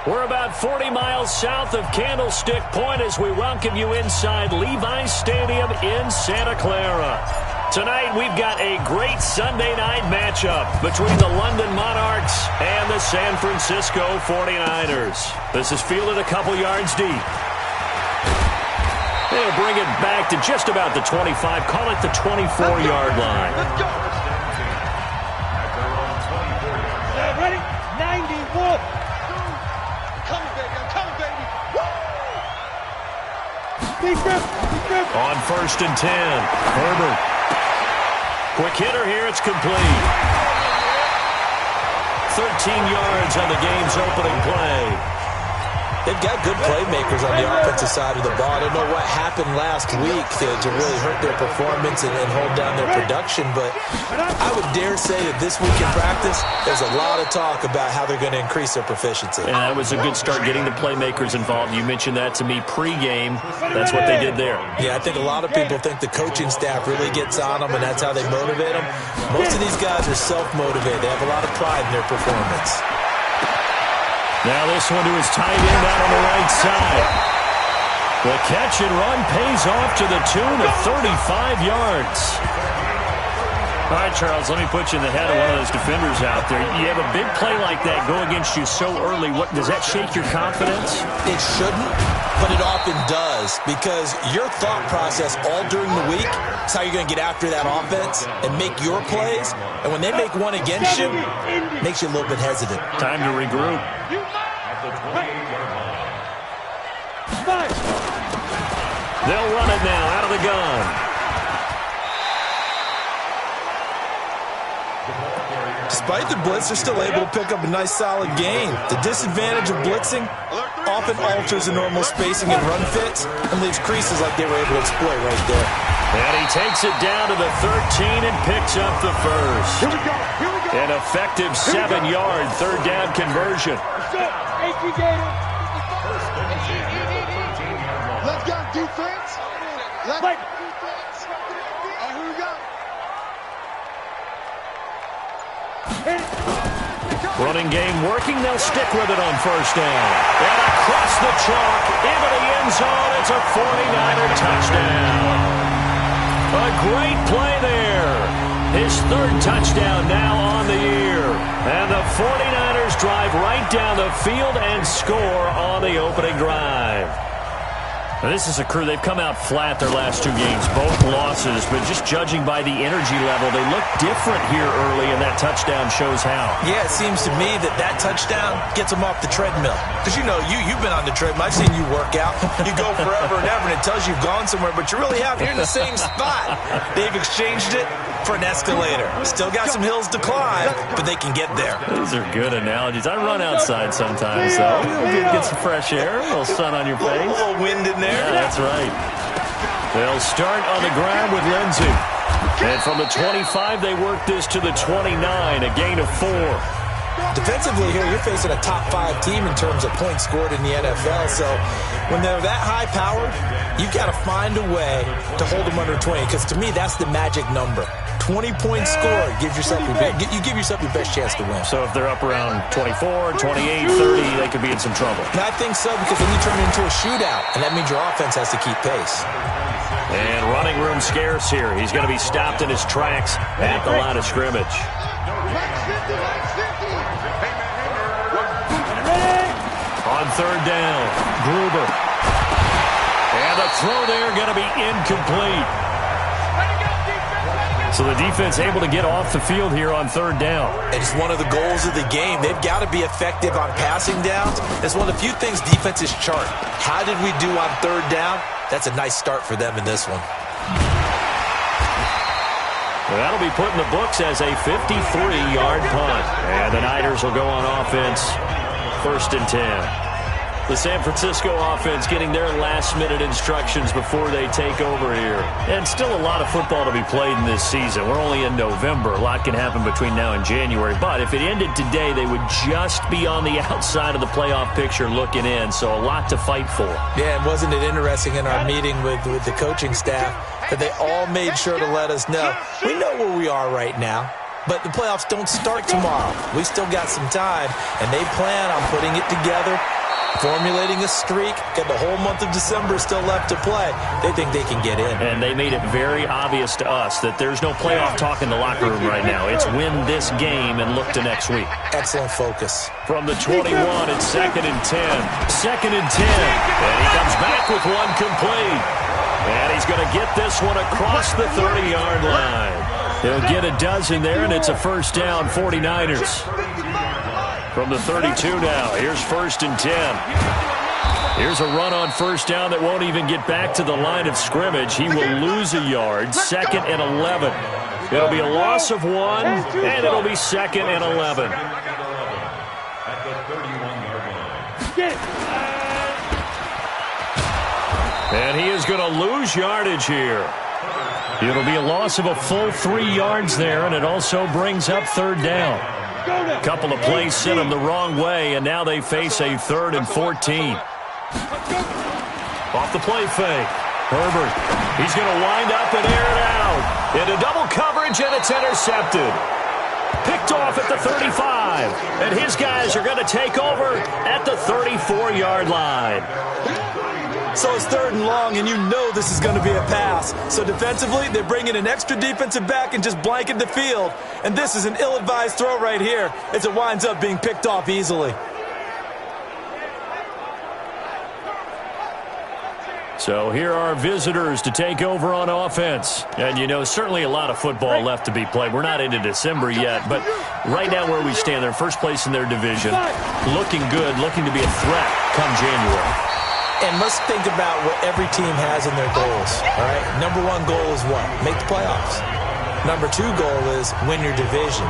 We're about 40 miles south of Candlestick Point as we welcome you inside Levi's Stadium in Santa Clara. Tonight, we've got a great Sunday night matchup between the London Monarchs and the San Francisco 49ers. This is fielded a couple yards deep. They'll bring it back to just about the 25, call it the 24-yard line. Let's go. Ready? 91. On 1st and 10, Herbert. Quick hitter here, it's complete. 13 yards on the game's opening play. They've got good playmakers on the offensive side of the ball. I don't know what happened last week to really hurt their performance and hold down their production, but I would dare say that this week in practice, there's a lot of talk about how they're going to increase their proficiency. And that was a good start getting the playmakers involved. You mentioned that to me pregame. That's what they did there. Yeah, I think a lot of people think the coaching staff really gets on them, and that's how they motivate them. Most of these guys are self-motivated. They have a lot of pride in their performance. Now this one to his tight end out on the right side. The catch and run pays off to the tune of 35 yards. All right, Charles, let me put you in the head of one of those defenders out there. You have a big play like that go against you so early. What does that shake your confidence? It shouldn't, but it often does, because your thought process all during the week is how you're going to get after that offense and make your plays. And when they make one against you, it makes you a little bit hesitant. Time to regroup. They'll run it now out of the gun. Despite the blitz, they're still able to pick up a nice, solid gain. The disadvantage of blitzing often alters the normal spacing and run fits and leaves creases like they were able to exploit right there. And he takes it down to the 13 and picks up the first. Here we go. Here we go. An effective 7-yard third down conversion. Let's go. Let's go, defense. Let's go, defense. Here we go. Running game working. They'll stick with it on first down. And across the chalk into the end zone. It's a 49er touchdown. A great play there. His third touchdown now on the year. And the 49ers drive right down the field and score on the opening drive. Now, this is a crew, they've come out flat their last two games, both losses, but just judging by the energy level, they look different here early, and that touchdown shows how. Yeah, it seems to me that touchdown gets them off the treadmill. Because, you know, you've been on the treadmill. I've seen you work out. You go forever and ever, and it tells you you've gone somewhere, but you really haven't. You're in the same spot. They've exchanged it for an escalator. Still got some hills to climb, but they can get there. These are good analogies. I run outside sometimes, though. Get some fresh air, a little sun on your face. A little wind in there. Yeah, that's right. They'll start on the ground with Lindsey. And from the 25, they work this to the 29, a gain of 4. Defensively here, you're facing a top 5 team in terms of points scored in the NFL. So when they're that high-powered, you've got to find a way to hold them under 20. Because to me, that's the magic number. 20-point score, you give yourself your best chance to win. So if they're up around 24, 28, 30, they could be in some trouble. And I think so, because then you turn it into a shootout, and that means your offense has to keep pace. And running room scarce here. He's going to be stopped in his tracks at the line of scrimmage. On third down, Gruber. And the throw there going to be incomplete. So the defense able to get off the field here on third down. It's one of the goals of the game. They've got to be effective on passing downs. It's one of the few things defenses chart. How did we do on third down? That's a nice start for them in this one. Well, that'll be put in the books as a 53-yard punt. And the Niners will go on offense, 1st and 10. The San Francisco offense getting their last-minute instructions before they take over here. And still a lot of football to be played in this season. We're only in November. A lot can happen between now and January. But if it ended today, they would just be on the outside of the playoff picture looking in. So a lot to fight for. Yeah, and wasn't it interesting in our meeting with the coaching staff that they all made sure to let us know, we know where we are right now. but the playoffs don't start tomorrow. We still got some time, and they plan on putting it together, formulating a streak. Got the whole month of December still left to play. They think they can get in. And they made it very obvious to us that there's no playoff talk in the locker room right now. It's win this game and look to next week. Excellent focus. From the 21, it's 2nd and 10. 2nd and 10. And he comes back with one complete. And he's going to get this one across the 30-yard line. He'll get a dozen there, and it's a first down, 49ers. From the 32 now, here's 1st and 10. Here's a run on first down that won't even get back to the line of scrimmage. He will lose a yard, 2nd and 11. It'll be a loss of 1, and it'll be 2nd and 11. And he is going to lose yardage here. It'll be a loss of a full 3 yards there, and it also brings up 3rd down. A couple of plays sent him the wrong way, and now they face a 3rd and 14. Off the play fake. Herbert, he's going to wind up and air it out. Into double coverage, and it's intercepted. Picked off at the 35, and his guys are going to take over at the 34-yard line. So it's 3rd and long, and you know this is going to be a pass. So defensively, they bring in an extra defensive back and just blanket the field. And this is an ill-advised throw right here as it winds up being picked off easily. So here are visitors to take over on offense. And, you know, certainly a lot of football left to be played. We're not into December yet, but right now where we stand, they're first place in their division. Looking good, looking to be a threat come January. And let's think about what every team has in their goals, all right? Number 1 goal is what? Make the playoffs. Number 2 goal is win your division.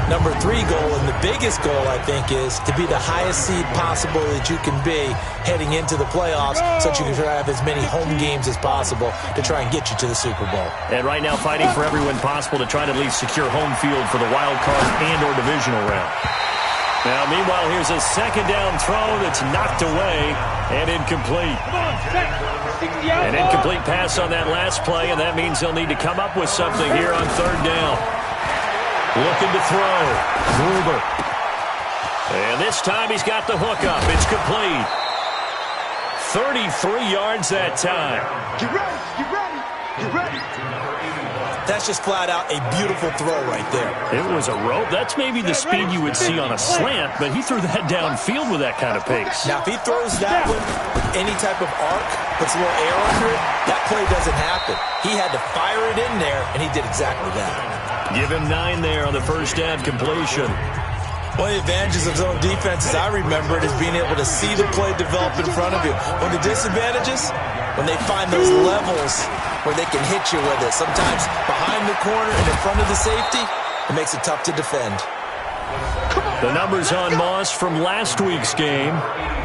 Number 3 goal, and the biggest goal, I think, is to be the highest seed possible that you can be heading into the playoffs so that you can try to have as many home games as possible to try and get you to the Super Bowl. And right now fighting for every win possible to try to at least secure home field for the wild card and or divisional round. Now, meanwhile, here's a 2nd down throw that's knocked away and incomplete. An incomplete pass on that last play, and that means they'll need to come up with something here on 3rd down. Looking to throw. Gruber. And this time he's got the hook up. It's complete. 33 yards that time. Get ready, get ready, get ready. That's just flat out a beautiful throw right there. It was a rope. That's maybe the speed you would see on a slant, but he threw that downfield with that kind of pace. Now, if he throws that one with any type of arc, puts a little air under it, that play doesn't happen. He had to fire it in there, and he did exactly that. Give him 9 there on the first down completion. One of the advantages of zone defense, as I remember it, is being able to see the play develop in front of you. One of the disadvantages, when they find those levels where they can hit you with it. Sometimes behind the corner and in front of the safety, it makes it tough to defend. The numbers on Moss from last week's game.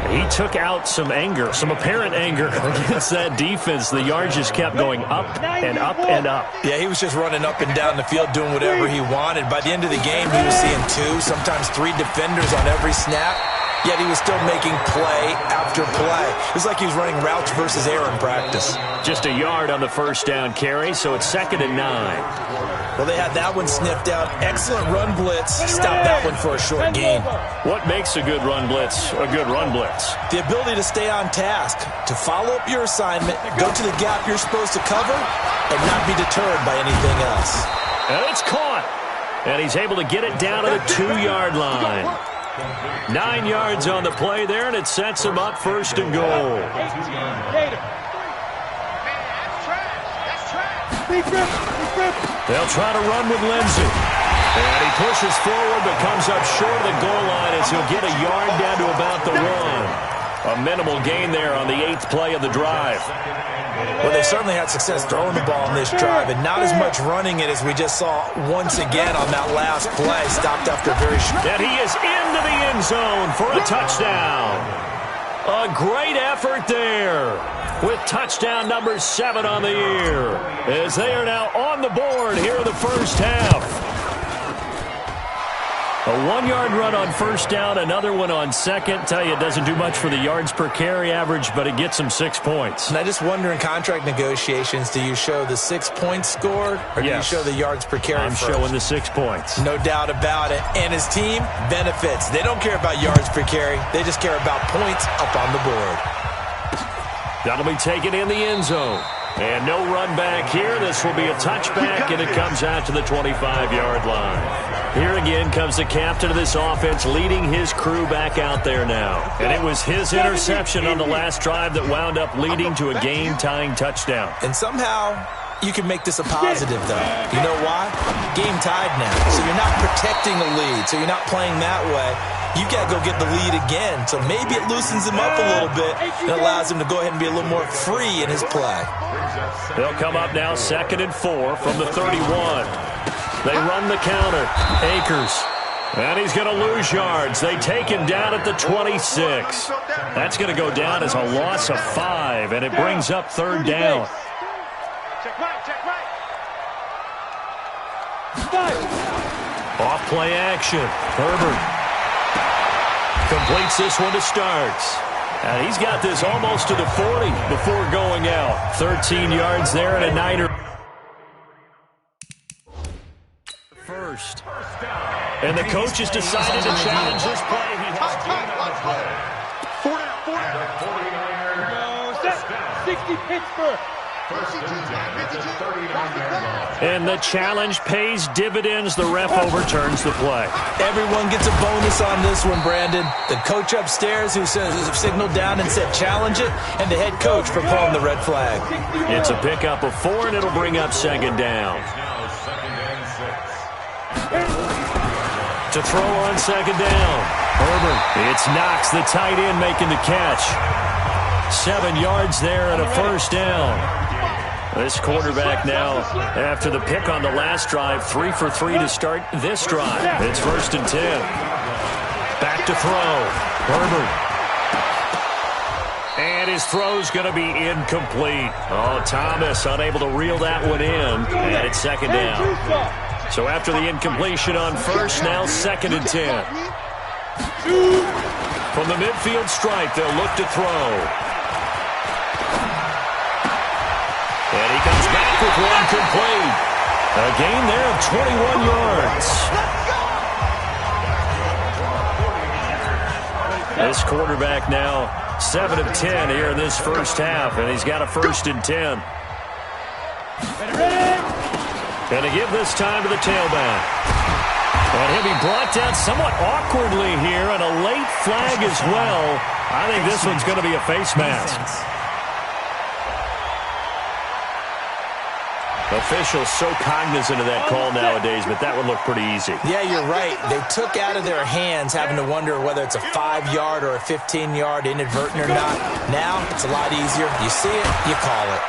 He took out some anger, some apparent anger against that defense. The yards just kept going up and up and up. Yeah, he was just running up and down the field doing whatever he wanted. By the end of the game, he was seeing 2, sometimes 3 defenders on every snap. Yet he was still making play after play. It was like he was running routes versus air in practice. Just a yard on the first down carry, so it's 2nd and 9. Well, they had that one sniffed out. Excellent run blitz. Stopped that one for a short gain. What makes a good run blitz a good run blitz? The ability to stay on task, to follow up your assignment, go to the gap you're supposed to cover, and not be deterred by anything else. And it's caught. And he's able to get it down to the 2-yard line. 9 yards on the play there, and it sets him up 1st and goal. They'll try to run with Lindsey. And he pushes forward but comes up short of the goal line as he'll get a yard down to about the 1. A minimal gain there on the 8th play of the drive. Well, they certainly had success throwing the ball in this drive, and not as much running it as we just saw once again on that last play. Stopped after a very short. And he is into the end zone for a touchdown. A great effort there with touchdown number 7 on the year as they are now on the board here in the first half. A 1-yard run on first down, another one on second. Tell you, it doesn't do much for the yards per carry average, but it gets him 6 points. And I just wonder in contract negotiations, do you show the 6 points scored, or do you show the yards per carry I'm showing the 6 points. No doubt about it. And his team benefits. They don't care about yards per carry. They just care about points up on the board. That'll be taken in the end zone. And no run back here. This will be a touchback, and it comes out to the 25-yard line. Here again comes the captain of this offense leading his crew back out there now. And it was his interception on the last drive that wound up leading to a game-tying touchdown. And somehow you can make this a positive, though. You know why? Game tied now. So you're not protecting a lead. So you're not playing that way. You got to go get the lead again. So maybe it loosens him up a little bit and allows him to go ahead and be a little more free in his play. They'll come up now 2nd and 4 from the 31. They run the counter. Akers. And he's going to lose yards. They take him down at the 26. That's going to go down as a loss of 5, and it brings up 3rd down. Check right. Off play action. Herbert completes this one to Starks. And he's got this almost to the 40 before going out. 13 yards there and a niner. First. And the coach has decided to challenge this play. He has 60 Pittsburgh. And the challenge pays dividends. The ref overturns the play. Everyone gets a bonus on this one, Brandon. The coach upstairs who signaled down and said challenge it, and the head coach for pulling the red flag. It's a pickup of 4, and it'll bring up 2nd down. To throw on 2nd down. Herbert. It's Knox, the tight end, making the catch. 7 yards there and a 1st down. This quarterback now, after the pick on the last drive, 3 for 3 to start this drive. It's 1st and 10. Back to throw. Herbert. And his throw's going to be incomplete. Oh, Thomas unable to reel that one in. And it's 2nd down. So after the incompletion on first, now 2nd and 10. From the midfield stripe, they'll look to throw. And he comes back with one complete. A gain there of 21 yards. This quarterback now 7 of 10 here in this first half, and he's got a 1st and 10. And to give this time to the tailback. And he'll be brought down somewhat awkwardly here, and a late flag as well. I think this one's going to be a face mask. Officials so cognizant of that call nowadays, but that would look pretty easy. Yeah, you're right. They took out of their hands having to wonder whether it's a 5-yard or a 15-yard inadvertent or not. Now, it's a lot easier. You see it, you call it.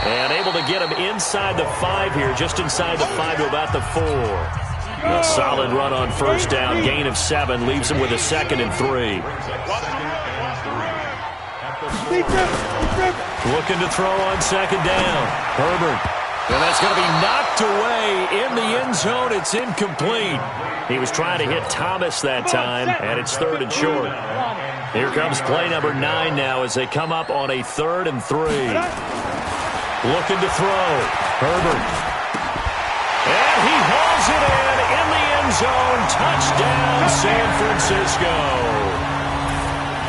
And able to get him inside the 5 here, just inside the 5 to about the 4. A solid run on first down, gain of 7, leaves him with a 2nd and 3. Looking to throw on 2nd down. Herbert. And that's going to be knocked away in the end zone. It's incomplete. He was trying to hit Thomas that time, and it's 3rd and short. Here comes play number 9 now as they come up on a 3rd and 3. Looking to throw. Herbert. And he hauls it in the end zone. Touchdown, San Francisco.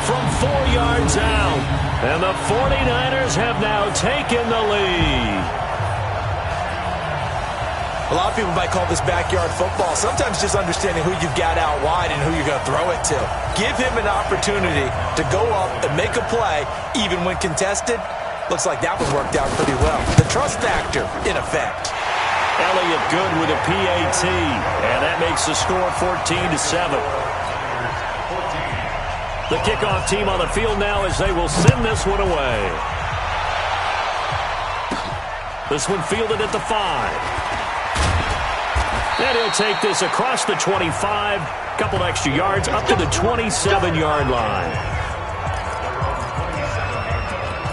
From 4 yards out. And the 49ers have now taken the lead. A lot of people might call this backyard football. Sometimes just understanding who you've got out wide and who you're going to throw it to. Give him an opportunity to go up and make a play, even when contested. Looks like that one worked out pretty well. The trust factor, in effect. Elliott good with a PAT, and that makes the score 14-7. The kickoff team on the field now as they will send this one away. This one fielded at the 5. And he'll take this across the 25, couple extra yards, up to the 27-yard line.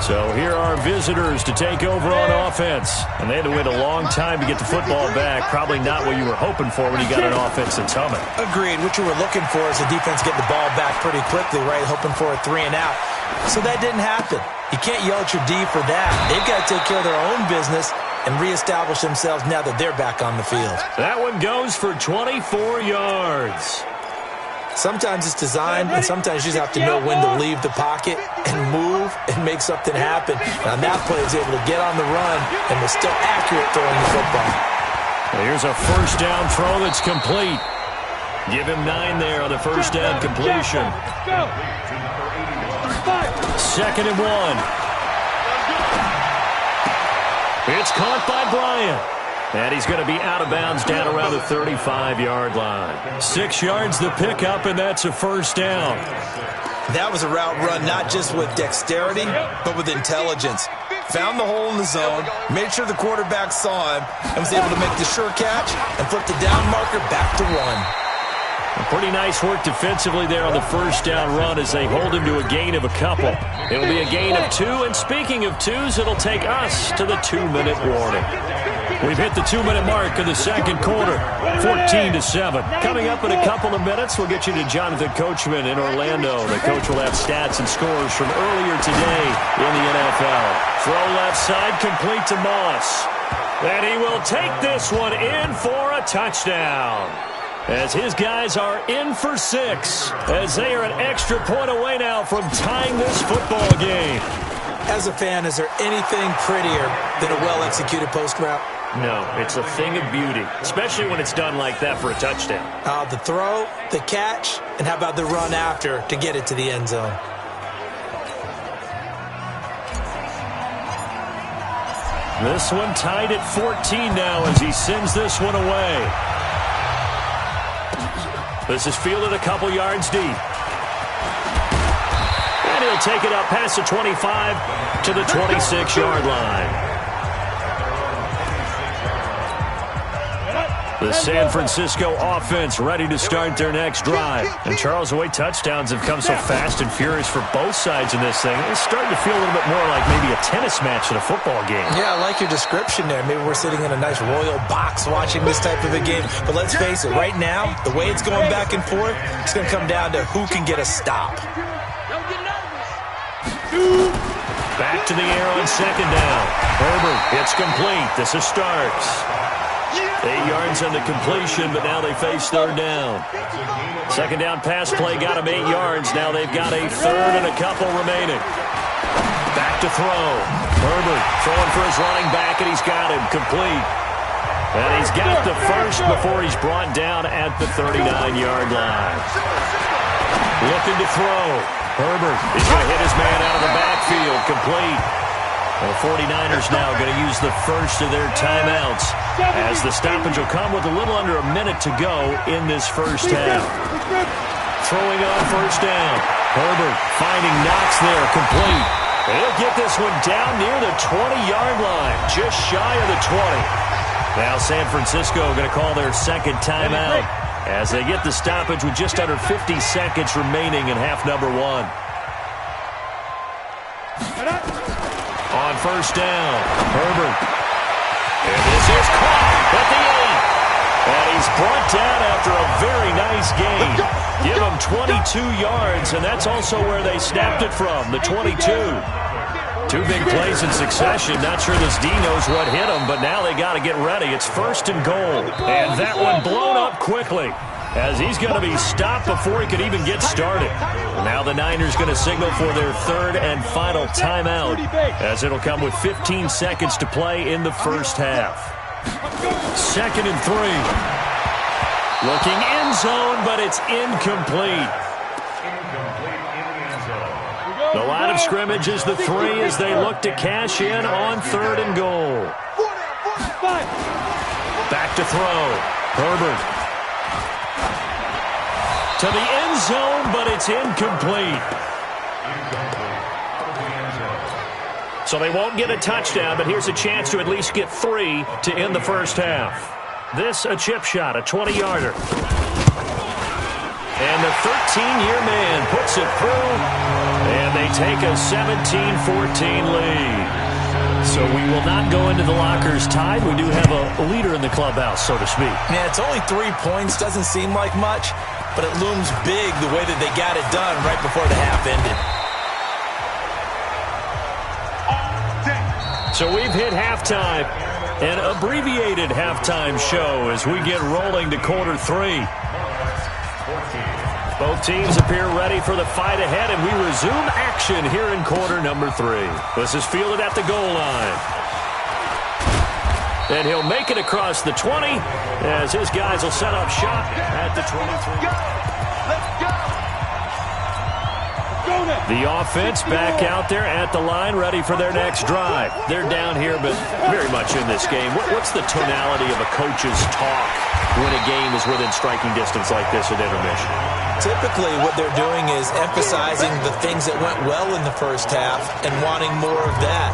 So here are visitors to take over on offense. And they had to wait a long time to get the football back. Probably not what you were hoping for when you got an offense that's humming. Agreed. What you were looking for is the defense getting the ball back pretty quickly, right? Hoping for a 3 and out. So that didn't happen. You can't yell at your D for that. They've got to take care of their own business and reestablish themselves now that they're back on the field. That one goes for 24 yards. Sometimes it's designed, and sometimes you just have to know when to leave the pocket and move and make something happen. And on that play, he's able to get on the run and was still accurate throwing the football. Here's a first down throw that's complete. Give him 9 there on the first down completion. 2nd and 1. It's caught by Bryant. And he's going to be out of bounds down around the 35-yard line. 6 yards the pickup, and that's a first down. That was a route run not just with dexterity, but with intelligence. Found the hole in the zone, made sure the quarterback saw him, and was able to make the sure catch and flip the down marker back to 1. Pretty nice work defensively there on the first down run as they hold him to a gain of a couple. It'll be a gain of 2, and speaking of 2s, it'll take us to the 2-minute warning. We've hit the 2-minute mark of the second quarter, 14-7. Coming up in a couple of minutes, we'll get you to Jonathan Coachman in Orlando. The coach will have stats and scores from earlier today in the NFL. Throw left side, complete to Moss. And he will take this one in for a touchdown. As his guys are in for 6, as they are an extra point away now from tying this football game. As a fan, is there anything prettier than a well-executed post route? No, it's a thing of beauty, especially when it's done like that for a touchdown. The throw, the catch, and how about the run after to get it to the end zone? This one tied at 14 now as he sends this one away. This is fielded a couple yards deep. And he'll take it up past the 25 to the 26-yard line. The San Francisco offense ready to start their next drive. And Charles, the way touchdowns have come so fast and furious for both sides in this thing, it's starting to feel a little bit more like maybe a tennis match in a football game. Yeah, I like your description there. Maybe we're sitting in a nice royal box watching this type of a game. But let's face it, right now, the way it's going back and forth, it's going to come down to who can get a stop. Back to the air on second down. Herbert, it's complete. This is Starks. 8 yards on the completion, but now they face third down. Second down pass play got them 8 yards. Now they've got a third and a couple remaining. Back to throw. Herbert throwing for his running back, and he's got him complete. And he's got the first before he's brought down at the 39-yard line. Looking to throw. Herbert is going to hit his man out of the backfield. Complete. The 49ers now going to use the first of their timeouts as the stoppage will come with a little under a minute to go in this first half. Throwing on first down. Herbert finding Knox there, complete. He'll get this one down near the 20-yard line, just shy of the 20. Now San Francisco going to call their second timeout as they get the stoppage with just under 50 seconds remaining in half number 1. On first down, Herbert. And this is caught at the 8. And he's brought down after a very nice gain. Give him 22 yards, and that's also where they snapped it from, the 22. 2 big plays in succession. Not sure this D knows what hit him, but now they got to get ready. It's first and goal. And that one blown up quickly, as he's going to be stopped before he could even get started. Now the Niners going to signal for their third and final timeout, as it'll come with 15 seconds to play in the first half. 2nd and 3. Looking end zone, but it's incomplete. The line of scrimmage is the 3 as they look to cash in on 3rd and goal. Back to throw. Herbert. To the end zone, but it's incomplete. So they won't get a touchdown, but here's a chance to at least get 3 to end the first half. This a chip shot, a 20-yarder. And the 13-year man puts it through. And they take a 17-14 lead. So we will not go into the lockers tied. We do have a leader in the clubhouse, so to speak. Yeah, it's only 3 points. Doesn't seem like much, but it looms big the way that they got it done right before the half ended. So we've hit halftime, an abbreviated halftime show as we get rolling to quarter 3. Both teams appear ready for the fight ahead, and we resume action here in quarter number 3. This is fielded at the goal line. And he'll make it across the 20 as his guys will set up shop at the 23. The offense back out there at the line, ready for their next drive. They're down here, but very much in this game. What's the tonality of a coach's talk when a game is within striking distance like this at intermission? Typically, what they're doing is emphasizing the things that went well in the first half and wanting more of that.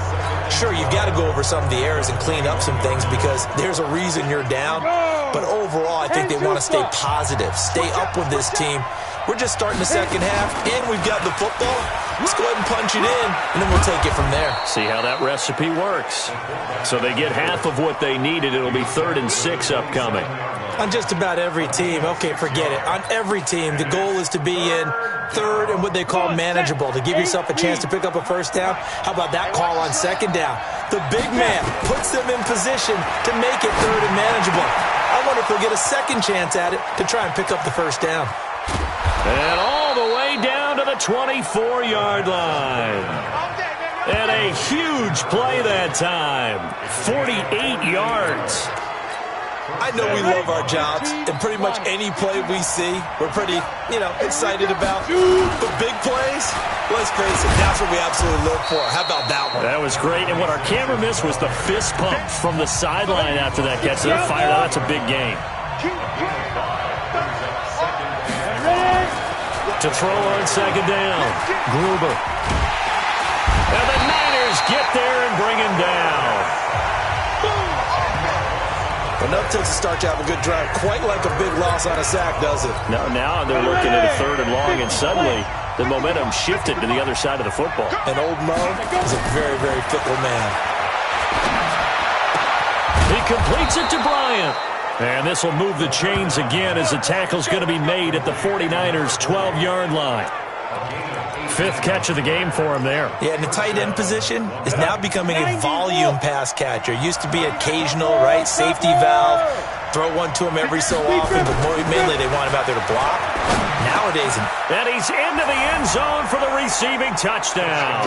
Sure, you've got to go over some of the errors and clean up some things because there's a reason you're down. But overall, I think they want to stay positive, stay up with this team. We're just starting the second half, and we've got the football. Let's go ahead and punch it in, and then we'll take it from there. See how that recipe works. So they get half of what they needed. It'll be 3rd and 6 upcoming. On just about every team, okay, forget it. On every team, the goal is to be in 3rd and what they call manageable, to give yourself a chance to pick up a first down. How about that call on 2nd down? The big man puts them in position to make it 3rd and manageable. I wonder if they'll get a second chance at it to try and pick up the first down. And all the way down to the 24-yard line. And a huge play that time. 48 yards. I know we love our jobs, and pretty much any play we see, we're pretty, excited about. But big plays, let's face it, that's what we absolutely live for. How about that one? That was great, and what our camera missed was the fist pump from the sideline after that catch. They're fired out. That's a big game. To throw on 2nd down, Gruber. And the Niners get there and bring him down. Enough takes to start to have a good drive. Quite like a big loss on a sack, does it? No, now they're looking at a 3rd and long, and suddenly the momentum shifted to the other side of the football. And old Mo is a very, very fickle man. He completes it to Bryant. And this will move the chains again as the tackle's going to be made at the 49ers' 12-yard line. 5th catch of the game for him there. Yeah, and the tight end position is now becoming a volume pass catcher. Used to be occasional, right? Safety valve. Throw one to him every so often, but mainly they want him out there to block. Nowadays. And he's into the end zone for the receiving touchdown.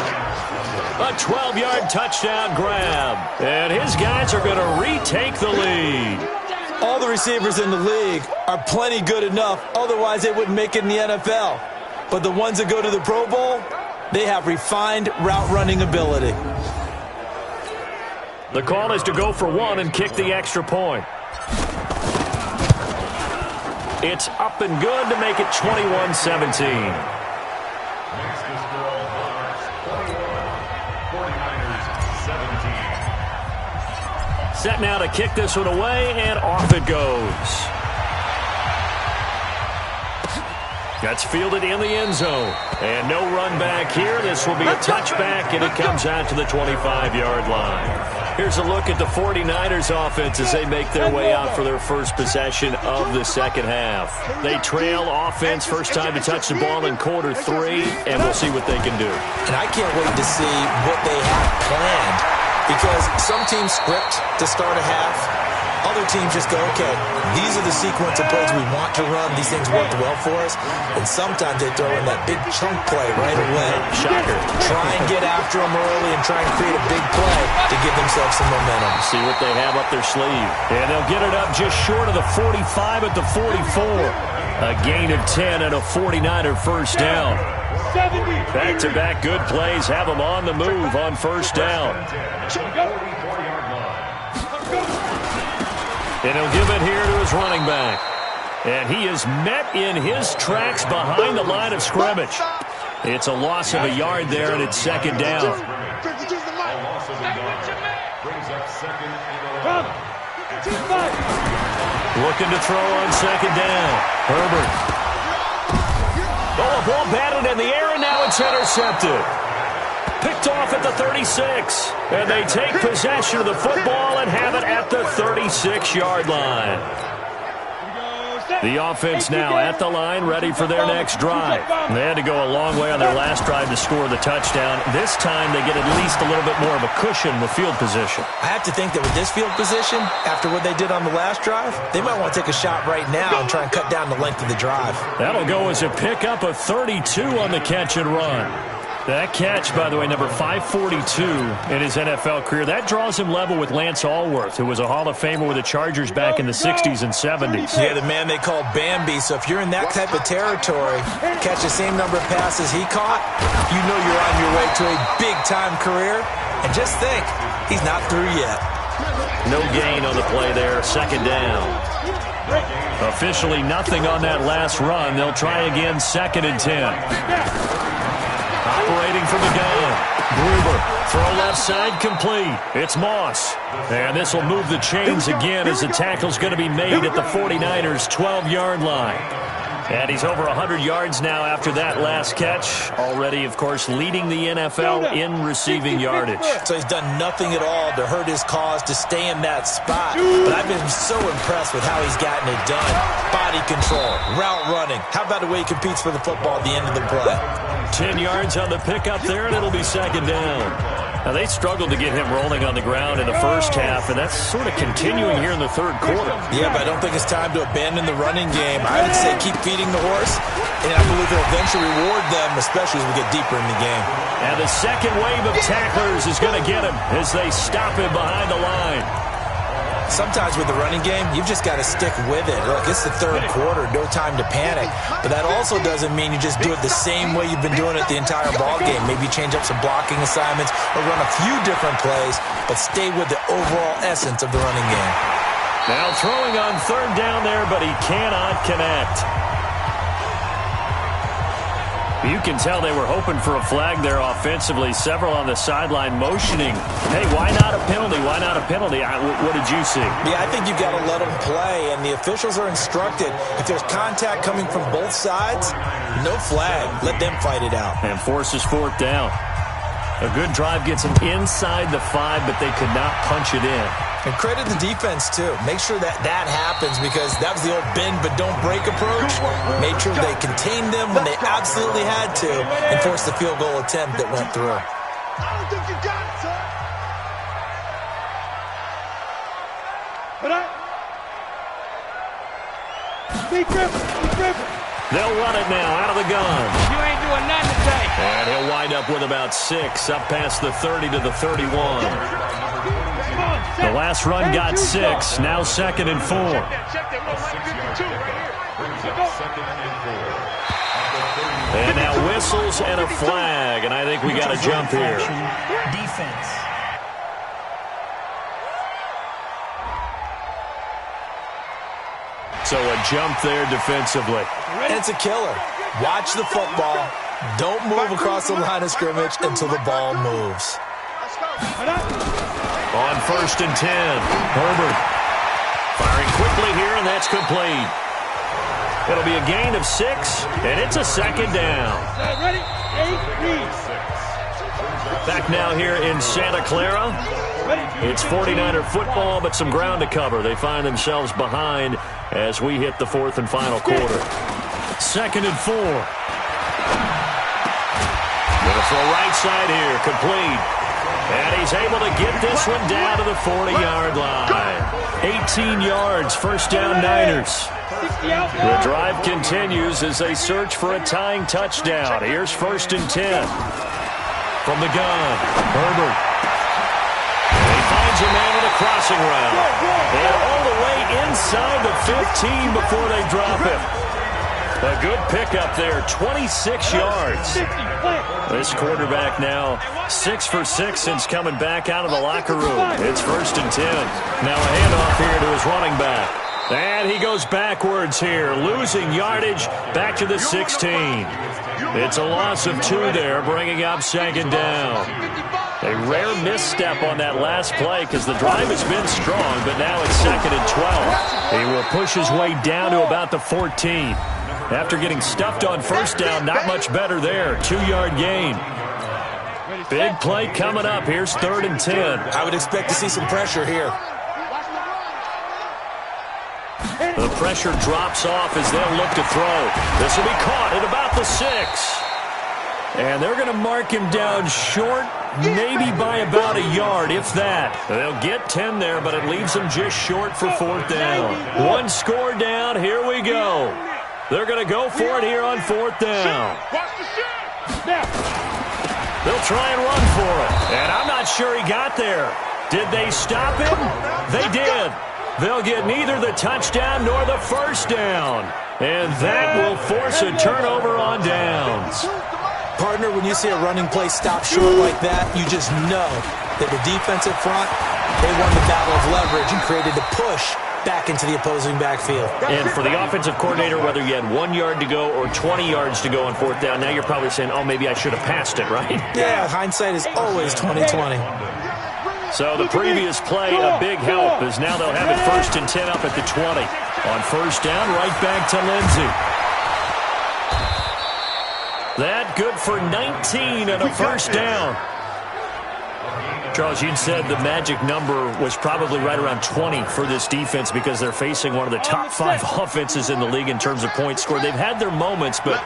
A 12-yard touchdown grab. And his guys are going to retake the lead. All the receivers in the league are plenty good enough. Otherwise, they wouldn't make it in the NFL. But the ones that go to the Pro Bowl, they have refined route running ability. The call is to go for 1 and kick the extra point. It's up and good to make it 21-17. Set now to kick this one away, and off it goes. That's fielded in the end zone. And no run back here. This will be a touchback, and it comes out to the 25-yard line. Here's a look at the 49ers offense as they make their way out for their first possession of the second half. They trail offense, first time to touch the ball in quarter 3, and we'll see what they can do. And I can't wait to see what they have planned. Because some teams script to start a half. Other teams just go, okay, these are the sequence of plays we want to run. These things worked well for us. And sometimes they throw in that big chunk play right away. Shocker. Try and get after them early and try and create a big play to give themselves some momentum. See what they have up their sleeve. And they'll get it up just short of the 45 at the 44. A gain of 10 and a 49er first down. Back-to-back good plays have them on the move on first down. And he'll give it here to his running back. And he is met in his tracks behind the line of scrimmage. It's a loss of a yard there, and it's 2nd down. Looking to throw on 2nd down. Herbert. Oh, a ball batted in the air, and now it's intercepted. Picked off at the 36. And they take possession of the football and have it at the 36-yard line. The offense now at the line, ready for their next drive. They had to go a long way on their last drive to score the touchdown. This time they get at least a little bit more of a cushion with field position. I have to think that with this field position, after what they did on the last drive, they might want to take a shot right now and try and cut down the length of the drive. That'll go as a pickup of 32 on the catch and run. That catch, by the way, number 542 in his NFL career. That draws him level with Lance Allworth, who was a Hall of Famer with the Chargers back in the 60s and 70s. Yeah, the man they called Bambi. So if you're in that type of territory, catch the same number of passes he caught, you know you're on your way to a big-time career. And just think, he's not through yet. No gain on the play there, second down. Officially nothing on that last run. They'll try again, second and 10. Operating from the gun. Gruber, throw left side, complete. It's Moss. And this will move the chains again as the tackle's going to be made at the 49ers' 12-yard line. And he's over 100 yards now after that last catch. Already, of course, leading the NFL in receiving yardage. So he's done nothing at all to hurt his cause to stay in that spot. But I've been so impressed with how he's gotten it done. Body control, route running. How about the way he competes for the football at the end of the play? 10 yards on the pickup there, and it'll be second down. Now, they struggled to get him rolling on the ground in the first half, and that's sort of continuing here in the third quarter. Yeah, but I don't think it's time to abandon the running game. I would say keep feeding the horse, and I believe it'll eventually reward them, especially as we get deeper in the game. And the second wave of tacklers is going to get him as they stop him behind the line. Sometimes with the running game, you've just got to stick with it. Look, it's the third quarter, no time to panic. But that also doesn't mean you just do it the same way you've been doing it the entire ball game. Maybe change up some blocking assignments or run a few different plays, but stay with the overall essence of the running game. Now throwing on third down there, but he cannot connect. You can tell they were hoping for a flag there offensively. Several on the sideline motioning. Hey, why not a penalty? Why not a penalty? What did you see? Yeah, I think you've got to let them play, and the officials are instructed. If there's contact coming from both sides, no flag. Let them fight it out. And forces fourth down. A good drive gets them inside the 5, but they could not punch it in. And credit the defense, too. Make sure that happens because that was the old bend but don't break approach. Made sure they contained them when they absolutely had to and forced the field goal attempt that went through. I don't think you got it, sir. But Be careful. They'll run it now out of the gun. You ain't doing nothing today. And he'll wind up with about 6 up past the 30 to the 31. The last run got 6. Now second and 4. And now whistles and a flag. And I think we got a jump here. Defense. So a jump there defensively. And it's a killer. Watch the football. Don't move across the line of scrimmage until the ball moves. On first and 10, Herbert firing quickly here, and that's complete. It'll be a gain of 6, and it's a second down. Back now here in Santa Clara. It's 49er football, but some ground to cover. They find themselves behind as we hit the fourth and final quarter. Second and 4. Gonna throw right side here, complete. And he's able to get this one down to the 40-yard line. 18 yards, first down Niners. The drive continues as they search for a tying touchdown. Here's first and 10. From the gun, Herbert. He finds a man with a crossing route. And all the way inside the 15 before they drop him. A good pickup there, 26 yards. This quarterback now 6 for 6 since coming back out of the locker room. It's first and 10. Now a handoff here to his running back. And he goes backwards here, losing yardage back to the 16. It's a loss of 2 there, bringing up second down. A rare misstep on that last play because the drive has been strong, but now it's 2nd and 12. He will push his way down to about the 14. After getting stuffed on first down, not much better there. 2-yard gain. Big play coming up. Here's 3rd and 10. I would expect to see some pressure here. The pressure drops off as they'll look to throw. This will be caught at about the 6. And they're going to mark him down short, maybe by about a yard, if that. They'll get 10 there, but it leaves them just short for 4th down. 1 score down. Here we go. They're going to go for it here on 4th down. They'll try and run for it. And I'm not sure he got there. Did they stop him? They did. They'll get neither the touchdown nor the first down. And that will force a turnover on downs. Partner, when you see a running play stop short like that, you just know that the defensive front, they won the battle of leverage and created the push back into the opposing backfield. And for the offensive coordinator, whether you had 1 yard to go or 20 yards to go on 4th down, now you're probably saying, oh, maybe I should have passed it, right? Yeah, hindsight is always 20/20. So the previous play, a big help, as now they'll have it 1st and 10 up at the 20. On 1st down, right back to Lindsey. That good for 19 and a first down. Charles, you'd said the magic number was probably right around 20 for this defense because they're facing one of the top 5 offenses in the league in terms of points scored. They've had their moments, but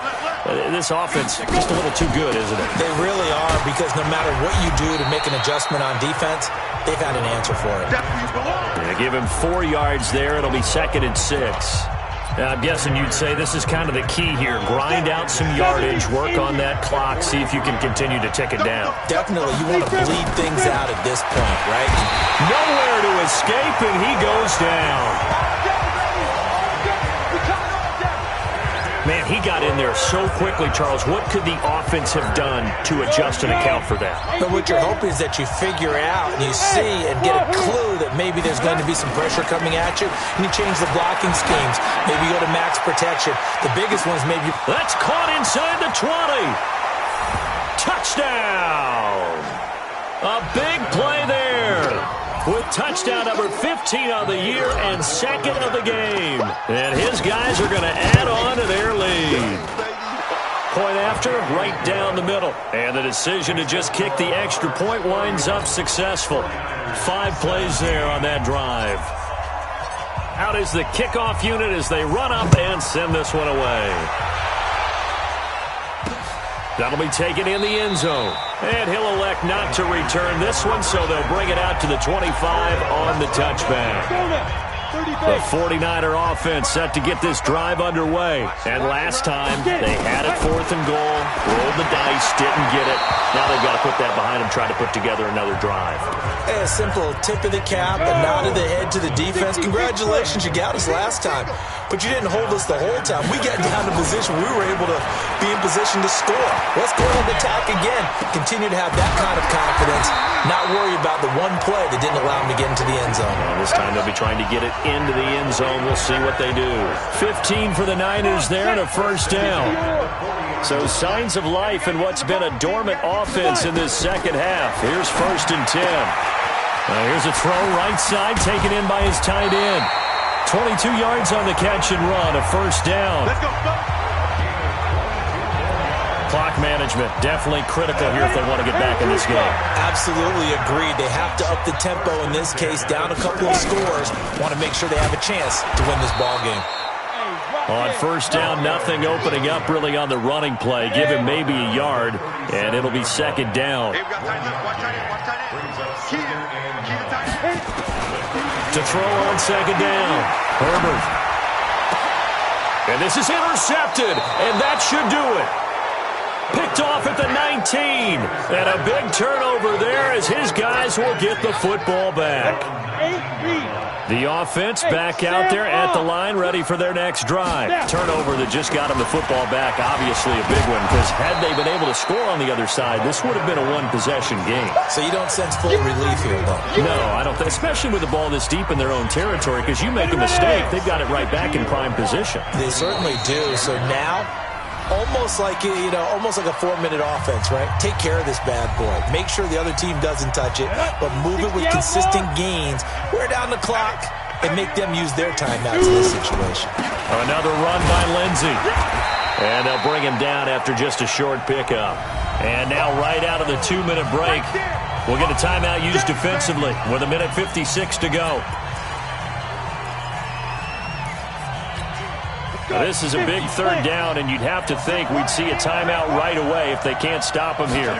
this offense just a little too good, isn't it? They really are, because no matter what you do to make an adjustment on defense, they've had an answer for it. Yeah, give him 4 yards there. It'll be 2nd and 6. I'm guessing you'd say this is kind of the key here. Grind out some yardage, work on that clock, see if you can continue to tick it down. Definitely. You want to bleed things out at this point, right? Nowhere to escape, and he goes down. Man, he got in there so quickly, Charles. What could the offense have done to adjust and account for that? But what you're hoping is that you figure out and you see and get a clue that maybe there's going to be some pressure coming at you, and you change the blocking schemes. Maybe go to max protection. The biggest one is maybe... That's caught inside the 20. Touchdown! A big play there, with touchdown number 15 of the year and 2nd of the game. And his guys are going to add on to their lead. Point after, right down the middle. And the decision to just kick the extra point winds up successful. 5 plays there on that drive. Out is the kickoff unit as they run up and send this one away. That'll be taken in the end zone. And he'll elect not to return this one, so they'll bring it out to the 25 on the touchback. The 49er offense set to get this drive underway. And last time, they had it 4th and goal, rolled the dice, didn't get it. Now they've got to put that behind them, try to put together another drive. A simple tip of the cap, a nod of the head to the defense. Congratulations, you got us last time. But you didn't hold us the whole time. We got down to position. We were able to be in position to score. Let's go on the attack again. Continue to have that kind of confidence. Not worry about the one play that didn't allow them to get into the end zone. Well, this time they'll be trying to get it into the end zone. We'll see what they do. 15 for the Niners there and a first down. So signs of life in what's been a dormant offense in this second half. Here's 1st and 10. Here's a throw right side taken in by his tight end. 22 yards on the catch and run, a first down. Let's go. Clock management, definitely critical here if they want to get back in this game. Absolutely agreed. They have to up the tempo in this case, down a couple of scores. Want to make sure they have a chance to win this ball game. On first down, nothing opening up really on the running play. Give him maybe a yard, and it'll be 2nd down. To throw on 2nd down, Herbert. And this is intercepted, and that should do it. Picked off at the 19. And a big turnover there as his guys will get the football back. The offense back out there at the line, ready for their next drive. Turnover that just got them the football back, obviously a big one, because had they been able to score on the other side, this would have been a one-possession game. So you don't sense full relief here, though? No, I don't think, especially with the ball this deep in their own territory, because you make a mistake, they've got it right back in prime position. They certainly do. So now almost like almost like a 4-minute offense, right? Take care of this bad boy. Make sure the other team doesn't touch it, but move it with consistent gains. Wear down the clock and make them use their timeouts in this situation. Another run by Lindsey. And they'll bring him down after just a short pickup. And now right out of the 2-minute break, we'll get a timeout used defensively with 1:56 to go. Now, this is a big third down, and you'd have to think we'd see a timeout right away if they can't stop him here.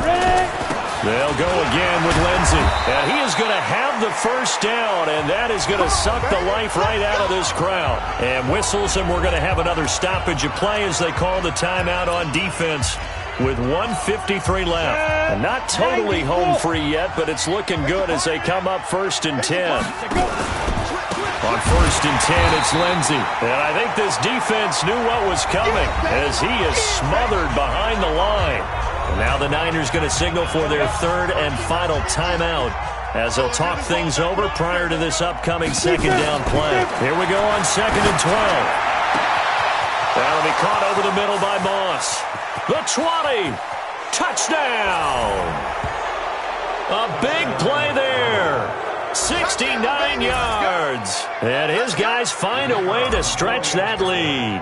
They'll go again with Lindsey. And he is going to have the first down, and that is going to suck the life right out of this crowd. And whistles, and we're going to have another stoppage of play as they call the timeout on defense with 1:53 left. And not totally home free yet, but it's looking good as they come up 1st and 10. On 1st and 10, it's Lindsey. And I think this defense knew what was coming as he is smothered behind the line. And now the Niners going to signal for their 3rd and final timeout as they'll talk things over prior to this upcoming 2nd down play. Here we go on 2nd and 12. That'll be caught over the middle by Moss. The 20. Touchdown. A big play there. 69 yards. And his guys find a way to stretch that lead.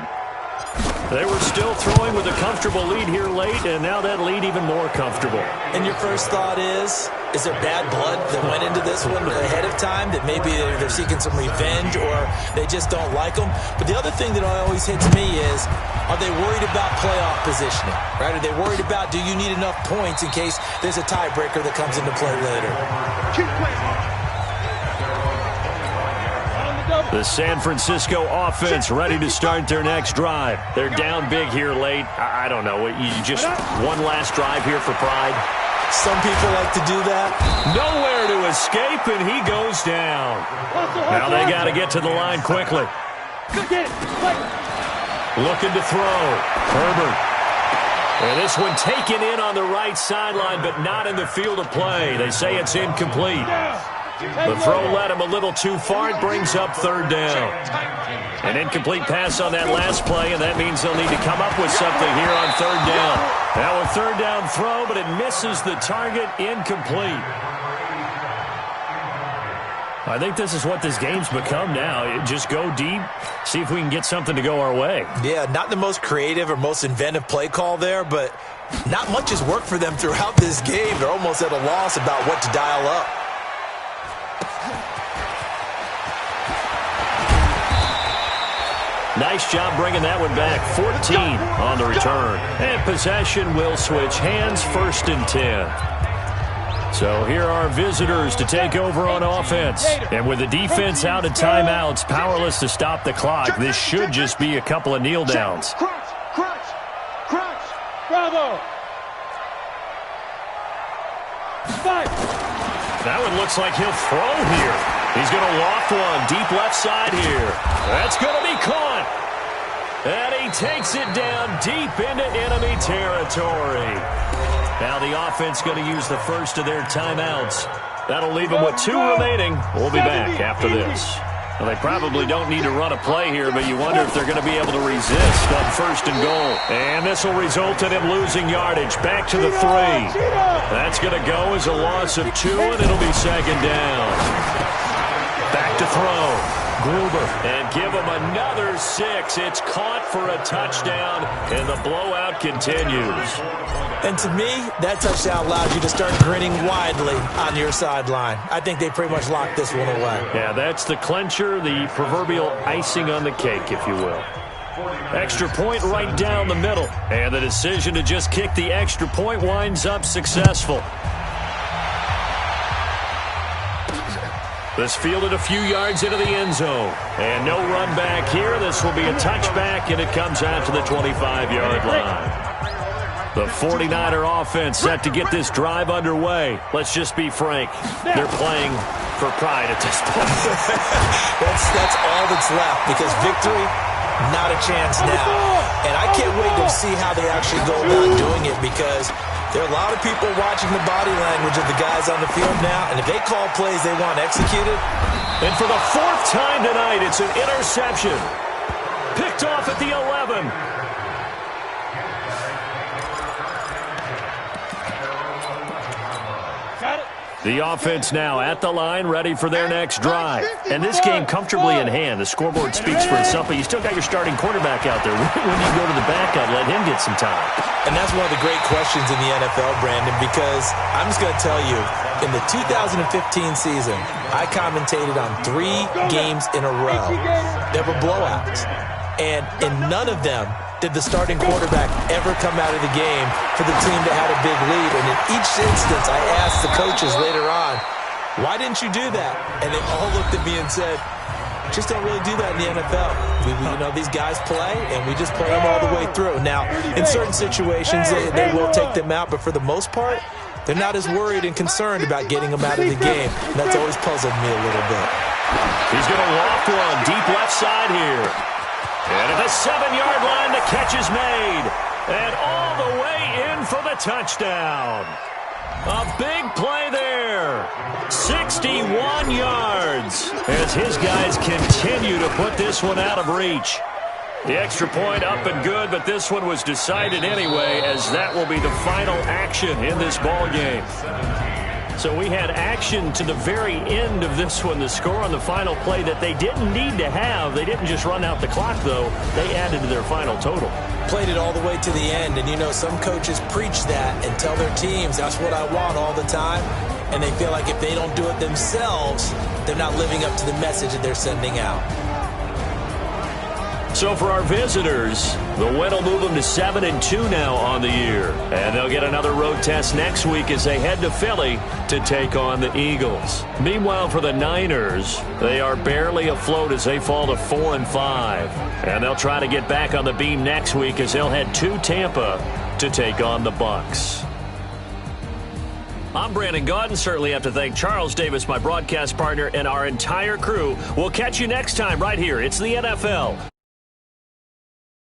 They were still throwing with a comfortable lead here late, and now that lead even more comfortable. And your first thought is there bad blood that went into this one ahead of time, that maybe they're seeking some revenge or they just don't like them? But the other thing that always hits me is, are they worried about playoff positioning? Right? Are they worried about, do you need enough points in case there's a tiebreaker that comes into play later? The San Francisco offense ready to start their next drive. They're down big here late. I don't know. You just one last drive here for pride? Some people like to do that. Nowhere to escape, and he goes down. Now they got to get to the line quickly. Looking to throw. Herbert. And this one taken in on the right sideline, but not in the field of play. They say it's incomplete. The throw led him a little too far. It brings up 3rd down. An incomplete pass on that last play, and that means they'll need to come up with something here on 3rd down. Now a 3rd down throw, but it misses the target. Incomplete. I think this is what this game's become now. Just go deep, see if we can get something to go our way. Yeah, not the most creative or most inventive play call there, but not much has worked for them throughout this game. They're almost at a loss about what to dial up. Nice job bringing that one back. 14 on the return. And possession will switch hands, 1st and 10. So here are visitors to take over on offense. And with the defense out of timeouts, powerless to stop the clock, this should just be a couple of kneel downs. Crunch. Bravo. That one looks like he'll throw here. He's going to loft one deep left side here. That's going to be caught. And he takes it down deep into enemy territory. Now the offense going to use the first of their timeouts. That'll leave them with 2 remaining. We'll be back after this. Well, they probably don't need to run a play here, but you wonder if they're going to be able to resist on 1st and goal. And this will result in him losing yardage. Back to the 3. That's going to go as a loss of 2, and it'll be 2nd down. Back to throw. Gruber. And give him another 6. It's caught for a touchdown, and the blowout continues. And to me, that touchdown allows you to start grinning widely on your sideline. I think they pretty much locked this one away. Yeah, that's the clincher, the proverbial icing on the cake, if you will. Extra point right down the middle. And the decision to just kick the extra point winds up successful. This fielded a few yards into the end zone. And no run back here. This will be a touchback, and it comes out to the 25-yard line. The 49er offense set to get this drive underway. Let's just be frank. They're playing for pride at this point. That's all that's left, because victory, not a chance now. And I can't wait to see how they actually go about doing it, because there are a lot of people watching the body language of the guys on the field now, and if they call plays they want executed. And for the 4th time tonight, it's an interception. Picked off at the 11. The offense now at the line, ready for their next drive. And this game comfortably in hand. The scoreboard speaks for itself, but you still got your starting quarterback out there. When do you go to the backup, let him get some time? And that's one of the great questions in the NFL, Brandon, because I'm just going to tell you, in the 2015 season, I commentated on 3 games in a row. There were blowouts. And in none of them did the starting quarterback ever come out of the game for the team that had a big lead. And in each instance, I asked the coaches later on, why didn't you do that? And they all looked at me and said, just don't really do that in the NFL. These guys play, and we just play them all the way through. Now, in certain situations, they will take them out, but for the most part, they're not as worried and concerned about getting them out of the game. And that's always puzzled me a little bit. He's going to walk one deep left side here. And at the 7-yard line, the catch is made. And all the way in for the touchdown. A big play there. 61 yards as his guys continue to put this one out of reach. The extra point up and good, but this one was decided anyway, as that will be the final action in this ball game. So we had action to the very end of this one, the score on the final play that they didn't need to have. They didn't just run out the clock, though. They added to their final total. Played it all the way to the end, and some coaches preach that and tell their teams, that's what I want all the time, and they feel like if they don't do it themselves, they're not living up to the message that they're sending out. So for our visitors, the win will move them to 7-2 now on the year. And they'll get another road test next week as they head to Philly to take on the Eagles. Meanwhile, for the Niners, they are barely afloat as they fall to 4-5. And they'll try to get back on the beam next week as they'll head to Tampa to take on the Bucs. I'm Brandon Gaudin. Certainly have to thank Charles Davis, my broadcast partner, and our entire crew. We'll catch you next time right here. It's the NFL.